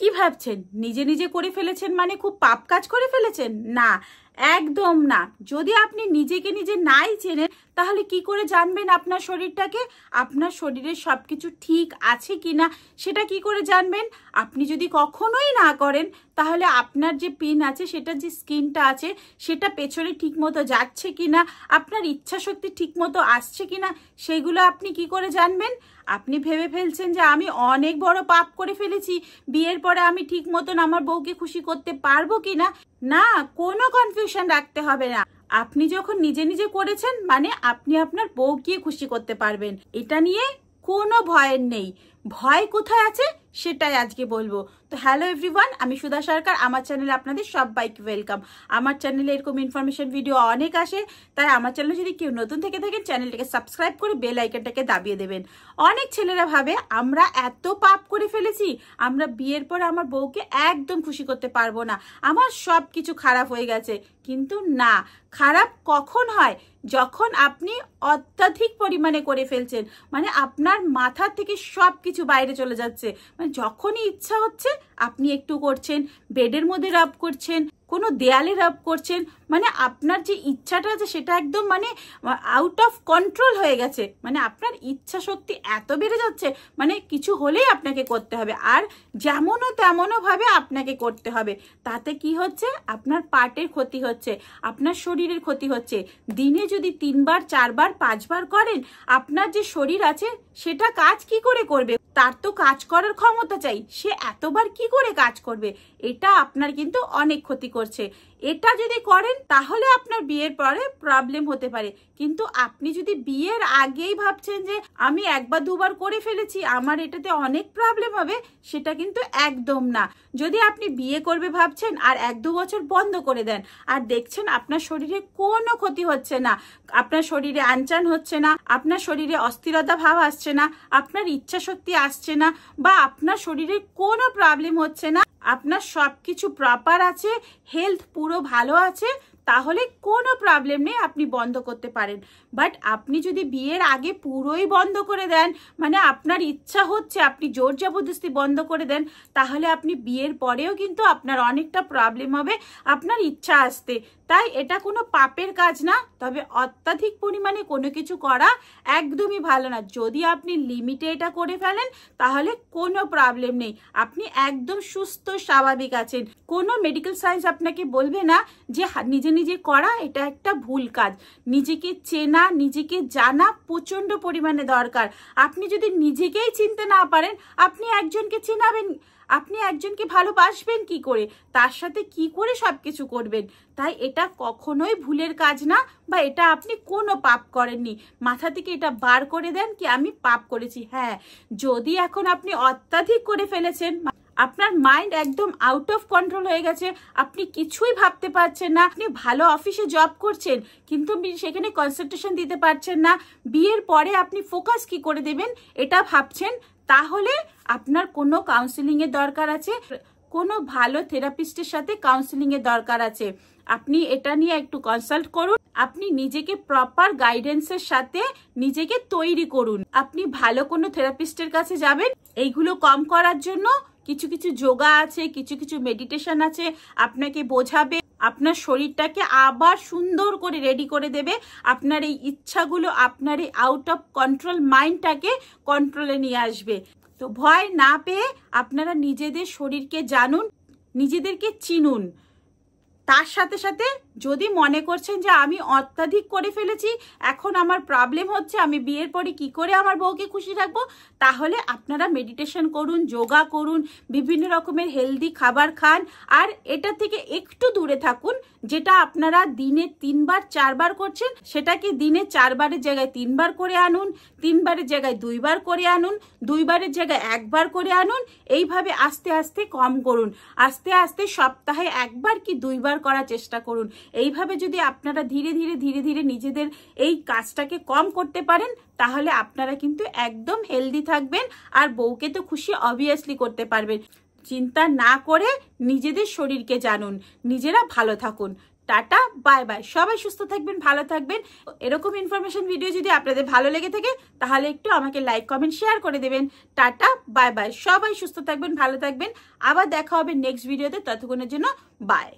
কি ভাবছেন নিজে নিজে করে ফেলেছেন মানে খুব পাপ কাজ করে ফেলেছেন? না, একদম না। যদি আপনি নিজেকে নিজে নাই চেনেন তাহলে কি করে জানবেন আপনার শরীরটাকে? আপনার শরীরের সবকিছু ঠিক আছে কিনা সেটা কি করে জানবেন? আপনি যদি কখনোই না করেন তাহলে আপনার যে পিন আছে, সেটা যে স্কিনটা আছে, সেটা পেছনে ঠিক মতো যাচ্ছে কিনা, আপনার ইচ্ছা শক্তি ঠিক মতো আসছে কিনা, সেগুলো আপনি কি করে জানবেন? আপনি ভেবে ফেলছেন যে আমি অনেক বড় পাপ করে ফেলেছি, বিয়ের পরে আমি ঠিক মতন আমার বউকে খুশি করতে পারবো কিনা। না, কোনো কনফিউশন রাখতে হবে না। আপনি যখন নিজে নিজে করেছেন মানে আপনি আপনার বউকে খুশি করতে পারবেন, এটা নিয়ে কোনো ভয়ের নেই। ভয় কোথায় আছে সেটাই আজকে বলবো। তো হ্যালো এভরিওয়ান, আমি সুধা সরকার। আমার চ্যানেলে আপনাদের সবাইকে ওয়েলকাম। আমার চ্যানেলে এরকম ইনফরমেশন ভিডিও অনেক আসে, তাই আমার চ্যানেলে যদি কেউ নতুন থেকে থাকেন চ্যানেলটাকে সাবস্ক্রাইব করে বেল আইকনটাকে দাবিয়ে দেবেন। অনেক ছেলেরা ভাবে আমরা এত পাপ করে ফেলেছি, আমরা বিয়ের পর আমার বউকে একদম খুশি করতে পারবো না, আমার সব কিছু খারাপ হয়ে গেছে। কিন্তু না, খারাপ কখন হয়? যখন আপনি অত্যাধিক পরিমাণে করে ফেলছেন, মানে আপনার মাথা থেকে সব কিছু বাইরে চলে যাচ্ছে। মানে যখনই ইচ্ছা হচ্ছে আপনি একটু করছেন, বেডের মধ্যে রাব করছেন, কোনো দেয়ালে রাব করছেন, মানে আপনার যে ইচ্ছাটা আছে সেটা একদম মানে আউট অফ কন্ট্রোল হয়ে গেছে। মানে আপনার ইচ্ছা শক্তি এত বেড়ে যাচ্ছে, মানে কিছু হলেই আপনাকে করতে হবে, আর যেমনও তেমনও ভাবে আপনাকে করতে হবে। তাতে কি হচ্ছে? আপনার পার্টের ক্ষতি হচ্ছে, আপনার শরীরের ক্ষতি হচ্ছে। দিনে যদি 3 বার 4 বার 5 বার করেন, আপনার যে শরীর আছে সেটা কাজ কি করে করবে? তার তো কাজ করার ক্ষমতা চাই, সে এতবার কি করে কাজ করবে? এটা আপনার কিন্তু অনেক ক্ষতি করছে। এটা যদি করেন তাহলে আপনার বিয়ের পরে প্রবলেম হতে পারে। কিন্তু আপনি যদি বিয়ের আগেই ভাবছেন যে আমি একবার দুবার করে ফেলেছি, আমার এটাতে অনেক প্রবলেম হবে, সেটা কিন্তু একদম না। যদি আপনি বিয়ে করবে ভাবছেন আর 1-2 বছর বন্ধ করে দেন আর দেখছেন আপনার শরীরে কোনো ক্ষতি হচ্ছে না, আপনার শরীরে আনচান হচ্ছে না, আপনার শরীরে অস্থিরতা ভাব আসছে না, আপনার ইচ্ছা শক্তি আসছে না, বা আপনার শরীরে কোনো প্রবলেম হচ্ছে না, আপনার সবকিছু প্রপার আছে, হেলথ পুরো ভালো আছে, তাহলে কোনো প্রবলেম নেই, আপনি বন্ধ করতে পারেন। বাট আপনি যদি বিয়ের আগে পুরোই বন্ধ করে দেন, মানে আপনার ইচ্ছা হচ্ছে আপনি জোর জবরদস্তি বন্ধ করে দেন, তাহলে আপনি বিয়ের পরেও কিন্তু আপনার অনেকটা প্রবলেম হবে আপনার ইচ্ছা আসতে। তাই এটা কোনো পাপের কাজ না, তবে অত্যাধিক পরিমাণে কোনো কিছু করা একদমই ভালো না। যদি আপনি লিমিটে এটা করে ফেলেন তাহলে কোনো প্রবলেম নেই, আপনি একদম সুস্থ স্বাভাবিক আছেন। কোনো মেডিকেল সায়েন্স আপনাকে বলবে না যে নিজে নিজে করা এটা একটা ভুল কাজ। নিজেকে চেনা, নিজেকে জানা প্রচন্ড পরিমাণে দরকার। আপনি যদি নিজেকেই চিনতে না পারেন, আপনি একজনকে চেনাবেন, আপনি একজনকে ভালোবাসবেন কি করে, তার সাথে কি করে সবকিছু করবেন? তাই এটা কখনোই ভুলের কাজ না, বা এটা আপনি কোনো পাপ করেননি। মাথা থেকে এটা বার করে দেন কি আমি পাপ করেছি। হ্যাঁ, যদি এখন আপনি অত্যাধিক করে ফেলেছেন, আপনার মাইন্ড একদম আউট অফ কন্ট্রোল হয়ে গেছে, আপনি কিছুই ভাবতে পারছেন না, আপনি ভালো অফিসে জব করছেন কিন্তু সেখানে কনসেন্ট্রেশন দিতে পারছেন না, বিয়ের পরে আপনি ফোকাস কি করে দেবেন এটা ভাবছেন, তাহলে আপনার কোনো কাউন্সিলিং এর দরকার আছে, কোনো ভালো থেরাপিস্টের সাথে কাউন্সিলিং এর দরকার আছে। আপনি এটা নিয়ে একটু কনসাল্ট করুন, আপনি নিজেকে প্রপার গাইডেন্সের সাথে নিজেকে তৈরি করুন। আপনি ভালো কোনো থেরাপিস্টের কাছে যাবেন এইগুলো কম করার জন্য। কিছু কিছু যোগা আছে, কিছু কিছু মেডিটেশন আছে, আপনাকে বোঝাবে, আপনার শরীরটাকে আবার সুন্দর করে রেডি করে দেবে, আপনার এই ইচ্ছাগুলো, আপনার এই আউট অফ কন্ট্রোল মাইন্ডটাকে কন্ট্রোলে নিয়ে আসবে। তো ভয় না পেয়ে আপনারা নিজেদের শরীরকে জানুন, নিজেদেরকে চিনুন। তার সাথে সাথে যদি মনে করছেন যে আমি অত্যাধিক করে ফেলেছি, এখন আমার প্রবলেম হচ্ছে, আমি বিয়ের পরে কি করে আমার বউকে খুশি রাখবো, তাহলে আপনারা মেডিটেশন করুন, যোগা করুন, বিভিন্ন রকমের হেলদি খাবার খান, আর এটা থেকে একটু দূরে থাকুন। যেটা আপনারা দিনে 3 বার 4 বার করছেন, সেটাকে দিনে 4 বারের জায়গায় 3 বার করে আনুন, 3 বারের জায়গায় 2 বার করে আনুন, 2 বারের জায়গায় 1 বার করে আনুন। এইভাবে আস্তে আস্তে কম করুন, আস্তে আস্তে সপ্তাহে 1 বার কি 2 বার করার চেষ্টা করুন। এইভাবে যদি আপনারা ধীরে ধীরে ধীরে ধীরে নিজেদের এই কাজটাকে কম করতে পারেন, তাহলে আপনারা কিন্তু একদম হেলদি থাকবেন, আর বউকে তো খুশি অবভিয়াসলি করতে পারবেন। চিন্তা না করে নিজেদের শরীরকে জানুন, নিজেরা ভালো থাকুন। Tata bye bye. সবাই সুস্থ থাকবেন, ভালো থাকবেন। এরকম ইনফরমেশন ভিডিও যদি আপনাদের ভালো লেগে থাকে তাহলে একটু আমাকে লাইক কমেন্ট শেয়ার করে দেবেন। Tata bye bye. সবাই সুস্থ থাকবেন, ভালো থাকবেন। আবার দেখা হবে নেক্সট ভিডিওতে। ততক্ষণের জন্য বাই।